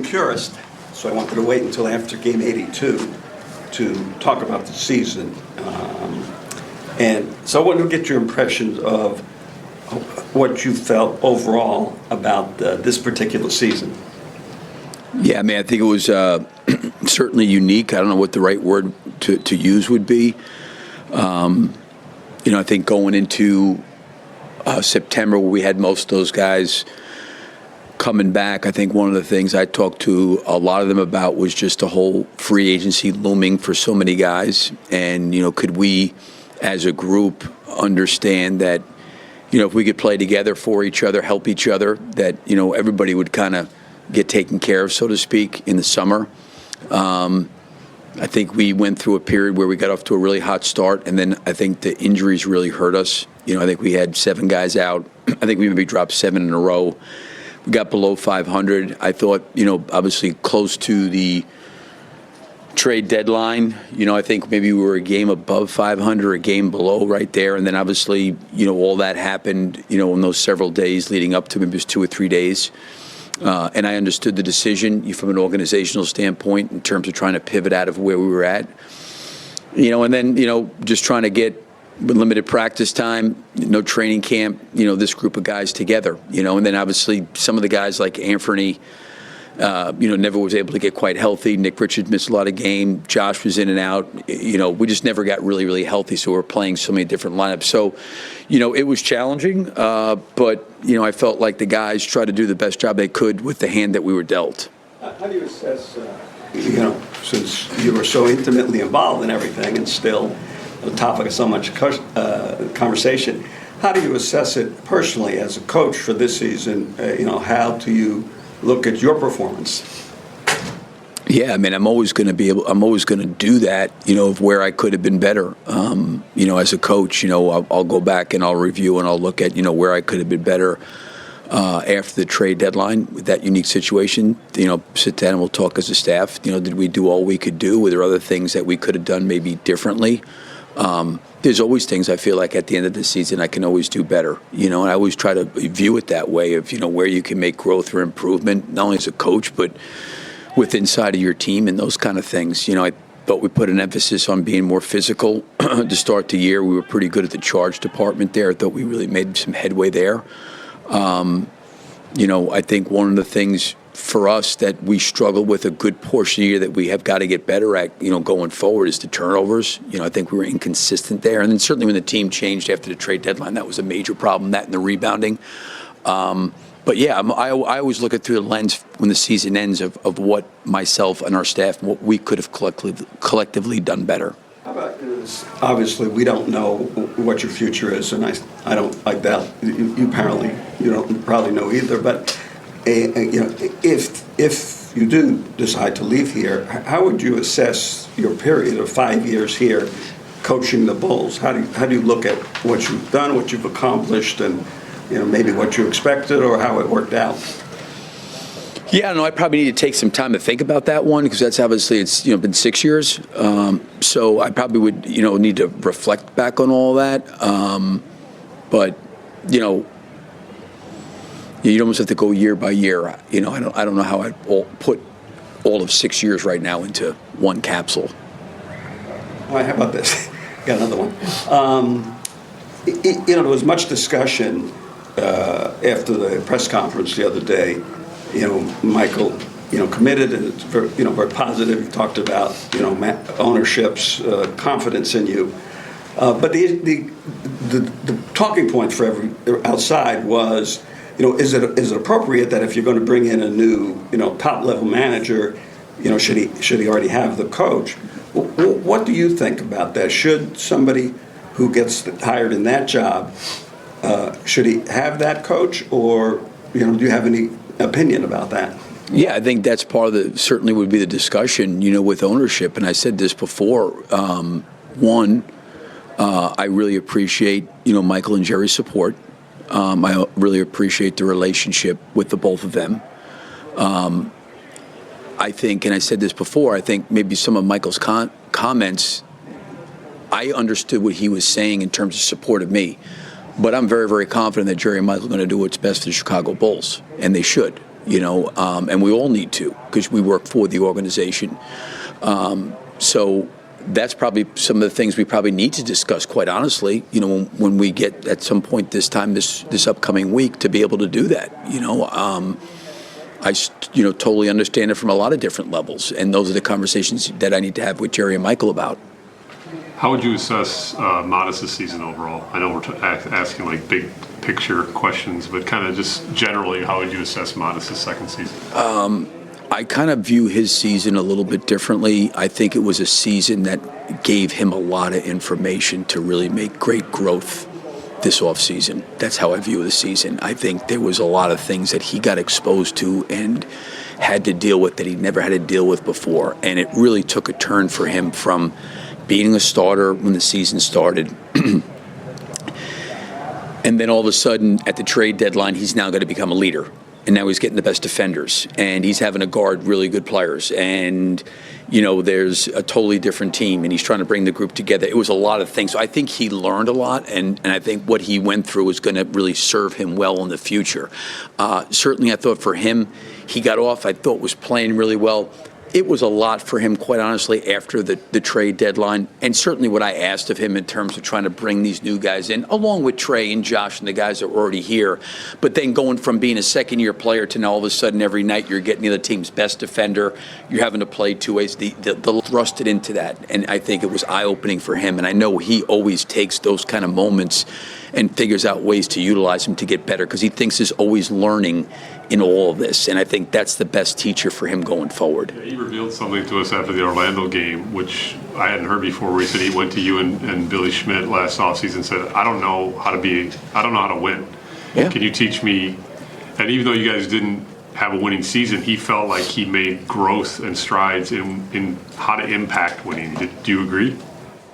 purist, so I wanted to wait until after game 82 to talk about the season. And so I wanted to get your impressions of what you felt overall about this particular season. Yeah, I mean, I think it was certainly unique. I don't know what the right word to use would be. I think going into September, where we had most of those guys coming back, I think one of the things I talked to a lot of them about was just the whole free agency looming for so many guys. And, could we as a group understand that, if we could play together for each other, help each other, that, everybody would kind of get taken care of, so to speak, in the summer. I think we went through a period where we got off to a really hot start, and then I think the injuries really hurt us. I think we had 7 guys out. I think we maybe dropped 7 in a row. We got below 500. I thought, obviously close to the trade deadline, I think maybe we were a game above 500, a game below right there. And then obviously, all that happened, in those several days leading up to maybe it was 2 or 3 days. And I understood the decision from an organizational standpoint in terms of trying to pivot out of where we were at. And then, just trying to get limited practice time, no training camp, this group of guys together, and then obviously some of the guys like Anthony, never was able to get quite healthy. Nick Richards missed a lot of game. Josh was in and out. We just never got really, really healthy. So we're playing so many different lineups. So, it was challenging, but, I felt like the guys tried to do the best job they could with the hand that we were dealt. How do you assess, since you were so intimately involved in everything and still the topic of so much conversation, how do you assess it personally as a coach for this season? How do you look at your performance? Yeah, I mean, I'm always going to do that, of where I could have been better. As a coach, I'll go back and I'll review and I'll look at, where I could have been better after the trade deadline with that unique situation. Sit down and we'll talk as a staff. Did we do all we could do? Were there other things that we could have done maybe differently? There's always things I feel like at the end of the season I can always do better, and I always try to view it that way of, where you can make growth or improvement, not only as a coach, but with inside of your team and those kind of things. I thought we put an emphasis on being more physical to start the year. We were pretty good at the charge department there. I thought we really made some headway there. I think one of the things for us that we struggle with a good portion of the year that we have got to get better at, going forward is the turnovers. I think we were inconsistent there. And then certainly when the team changed after the trade deadline, that was a major problem, that and the rebounding. But yeah, I always look at through the lens when the season ends of what myself and our staff, what we could have collectively done better. How about this? Obviously, we don't know what your future is, and I doubt you apparently you don't probably know either. But if you do decide to leave here, how would you assess your period of 5 years here, coaching the Bulls? How do you look at what you've done, what you've accomplished, and maybe what you expected or how it worked out? Yeah, no, I probably need to take some time to think about that one because that's obviously it's been 6 years, so I probably would need to reflect back on all that. But you'd almost have to go year by year. I don't know how I'd put all of 6 years right now into one capsule. All right, how about this? Got another one. There was much discussion after the press conference the other day. Michael, committed and it's very, very positive. He talked about, ownership's confidence in you. But the talking point for every outside was, is it appropriate that if you're going to bring in a new, top level manager, should he already have the coach? What do you think about that? Should somebody who gets hired in that job, should he have that coach, or do you have any opinion about that? Yeah, I think that's part of certainly would be the discussion, with ownership. And I said this before. One, I really appreciate, Michael and Jerry's support. I really appreciate the relationship with the both of them. I think, and I said this before, I think maybe some of Michael's comments, I understood what he was saying in terms of support of me. But I'm very, very confident that Jerry and Michael are going to do what's best for the Chicago Bulls, and they should. and we all need to because we work for the organization. So that's probably some of the things we probably need to discuss, quite honestly, when we get at some point this upcoming week to be able to do that. I totally understand it from a lot of different levels, and those are the conversations that I need to have with Jerry and Michael about. How would you assess Modest's season overall? I know we're asking like big picture questions, but kind of just generally, how would you assess Modest's second season? I kind of view his season a little bit differently. I think it was a season that gave him a lot of information to really make great growth this offseason. That's how I view the season. I think there was a lot of things that he got exposed to and had to deal with that he never had to deal with before. And it really took a turn for him from being a starter when the season started. And then all of a sudden, at the trade deadline, he's now going to become a leader. And now he's getting the best defenders, and he's having to guard really good players. And, there's a totally different team, and he's trying to bring the group together. It was a lot of things. So I think he learned a lot, and I think what he went through is going to really serve him well in the future. Certainly, I thought for him, he got off, I thought was playing really well. It was a lot for him, quite honestly, after the trade deadline, and certainly what I asked of him in terms of trying to bring these new guys in, along with Trey and Josh and the guys that were already here, but then going from being a second-year player to now all of a sudden every night you're getting the other team's best defender, you're having to play two ways, the thrusted into that, and I think it was eye-opening for him, and I know he always takes those kind of moments and figures out ways to utilize them to get better because he thinks he's always learning in all of this, and I think that's the best teacher for him going forward. Yeah, he revealed something to us after the Orlando game, which I hadn't heard before, where he said he went to you and Billy Schmidt last offseason and said, I don't know how to win. Yeah. Can you teach me? And even though you guys didn't have a winning season, he felt like he made growth and strides in how to impact winning. Do you agree?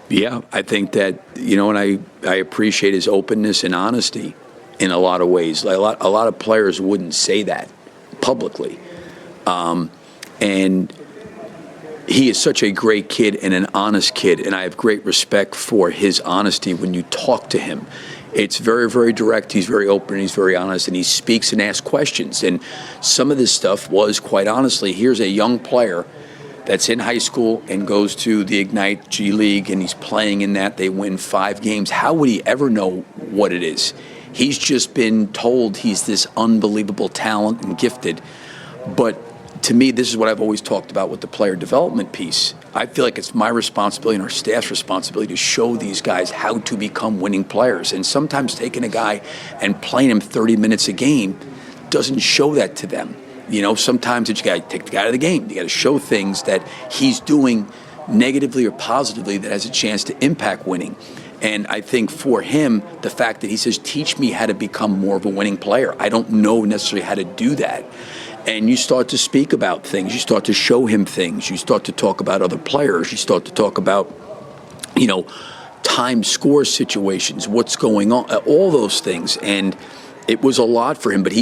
Yeah, I think that, and I appreciate his openness and honesty in a lot of ways. A lot of players wouldn't say that publicly. And he is such a great kid and an honest kid, and I have great respect for his honesty when you talk to him. It's very, very direct. He's very open. He's very honest, and he speaks and asks questions. And some of this stuff was, quite honestly, here's a young player that's in high school and goes to the Ignite G League, and he's playing in that. They win 5 games. How would he ever know what it is? He's just been told he's this unbelievable talent and gifted. But to me, this is what I've always talked about with the player development piece. I feel like it's my responsibility and our staff's responsibility to show these guys how to become winning players. And sometimes taking a guy and playing him 30 minutes a game doesn't show that to them. Sometimes you got to take the guy out of the game. You got to show things that he's doing negatively or positively that has a chance to impact winning. And I think for him, the fact that he says, teach me how to become more of a winning player. I don't know necessarily how to do that. And you start to speak about things. You start to show him things. You start to talk about other players. You start to talk about, time score situations, what's going on, all those things. And it was a lot for him. But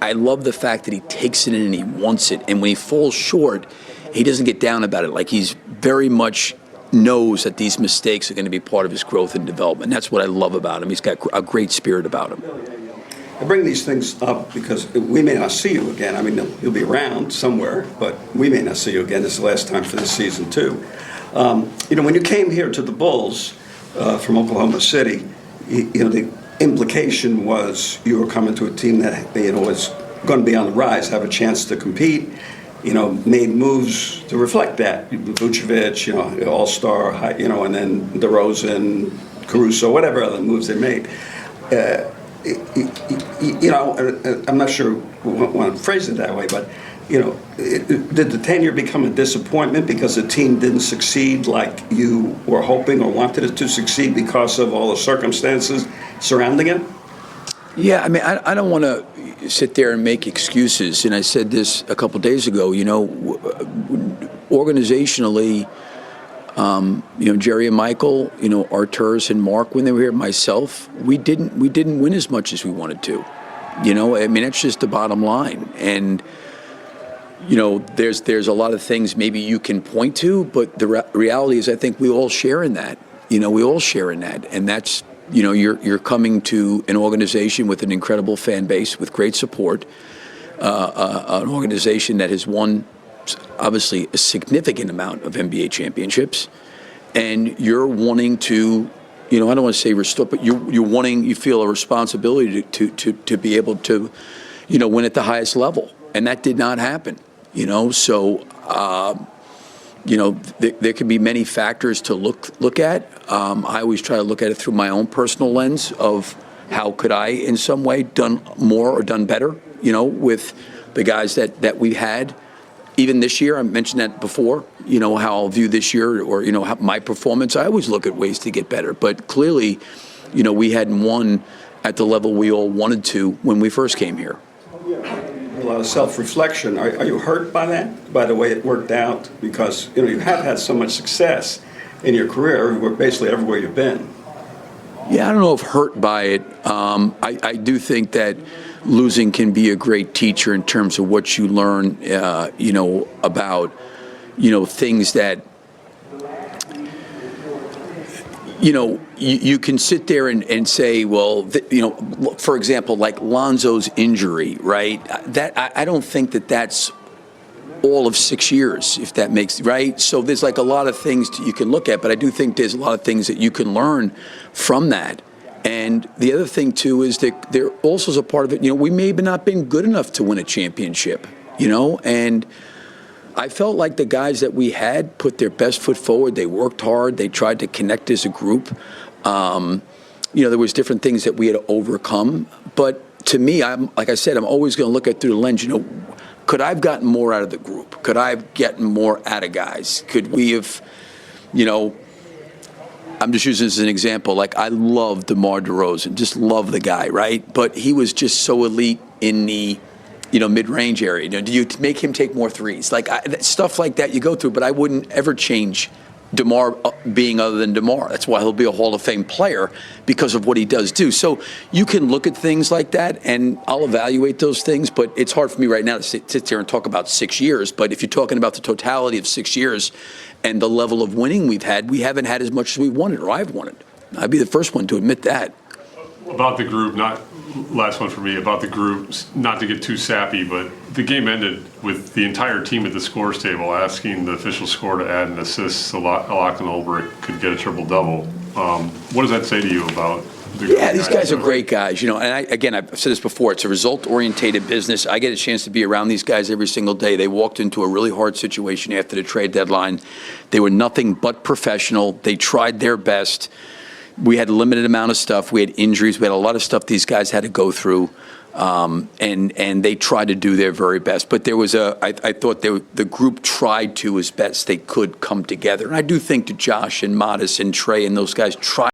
I love the fact that he takes it in and he wants it. And when he falls short, he doesn't get down about it. Like he's very much knows that these mistakes are going to be part of his growth and development. That's what I love about him. He's got a great spirit about him. I bring these things up because we may not see you again. I mean, you'll be around somewhere, but we may not see you again. This is the last time for this season, too. When you came here to the Bulls from Oklahoma City, the implication was you were coming to a team that was going to be on the rise, have a chance to compete. Made moves to reflect that. Vucevic, All-Star, and then DeRozan, Caruso, whatever other moves they made. I'm not sure I want to phrase it that way, but, did the tenure become a disappointment because the team didn't succeed like you were hoping or wanted it to succeed because of all the circumstances surrounding it? Yeah, I mean, I don't want to sit there and make excuses. And I said this a couple days ago, organizationally, Jerry and Michael, Arturs and Mark, when they were here, myself, we didn't win as much as we wanted to. That's just the bottom line. And, there's a lot of things maybe you can point to, but the reality is I think we all share in that. We all share in that. And that's, you're coming to an organization with an incredible fan base with great support. an organization that has won, obviously, a significant amount of NBA championships, and you're wanting to, I don't want to say restore, but you feel a responsibility to be able to, win at the highest level, and that did not happen. So there could be many factors to look at. I always try to look at it through my own personal lens of how could I, in some way, done more or done better, with the guys that we had. Even this year, I mentioned that before, how I'll view this year or, how my performance. I always look at ways to get better. But clearly, we hadn't won at the level we all wanted to when we first came here. A lot of self-reflection. Are you hurt by that, by the way it worked out? Because, you have had so much success in your career, basically everywhere you've been. Yeah, I don't know if hurt by it. I do think that losing can be a great teacher in terms of what you learn, about, things that, you can sit there and say, well, for example, like Lonzo's injury, right? I don't think that's all of 6 years, if that makes right. So there's like a lot of things you can look at, but I do think there's a lot of things that you can learn from that. And the other thing too is that there also is a part of it. We may have not been good enough to win a championship, and I felt like the guys that we had put their best foot forward. They worked hard. They tried to connect as a group. There was different things that we had to overcome. But to me, like I said, I'm always going to look at through the lens. Could I have gotten more out of the group? Could I have gotten more out of guys? Could we have, I'm just using this as an example. Like, I love DeMar DeRozan, just love the guy, right? But he was just so elite in the, mid-range area. Do you make him take more threes? Like, stuff like that you go through, but I wouldn't ever change DeMar being other than DeMar. That's why he'll be a Hall of Fame player, because of what he does do. So you can look at things like that, and I'll evaluate those things, but it's hard for me right now to sit there and talk about 6 years. But if you're talking about the totality of 6 years and the level of winning we've had, we haven't had as much as we wanted, or I've wanted. I'd be the first one to admit that. About the group, last one for me, about the group, not to get too sappy, but the game ended with the entire team at the scores table asking the official score to add an assist so Alak and Ulbrich could get a triple-double. What does that say to you about the group? Yeah, these guys are great guys, and I've said this before, it's a result-orientated business. I get a chance to be around these guys every single day. They walked into a really hard situation after the trade deadline. They were nothing but professional. They tried their best. We had a limited amount of stuff. We had injuries. We had a lot of stuff these guys had to go through, and they tried to do their very best. But there was I thought the group tried to, as best they could, come together. And I do think that Josh and Modest and Trey and those guys tried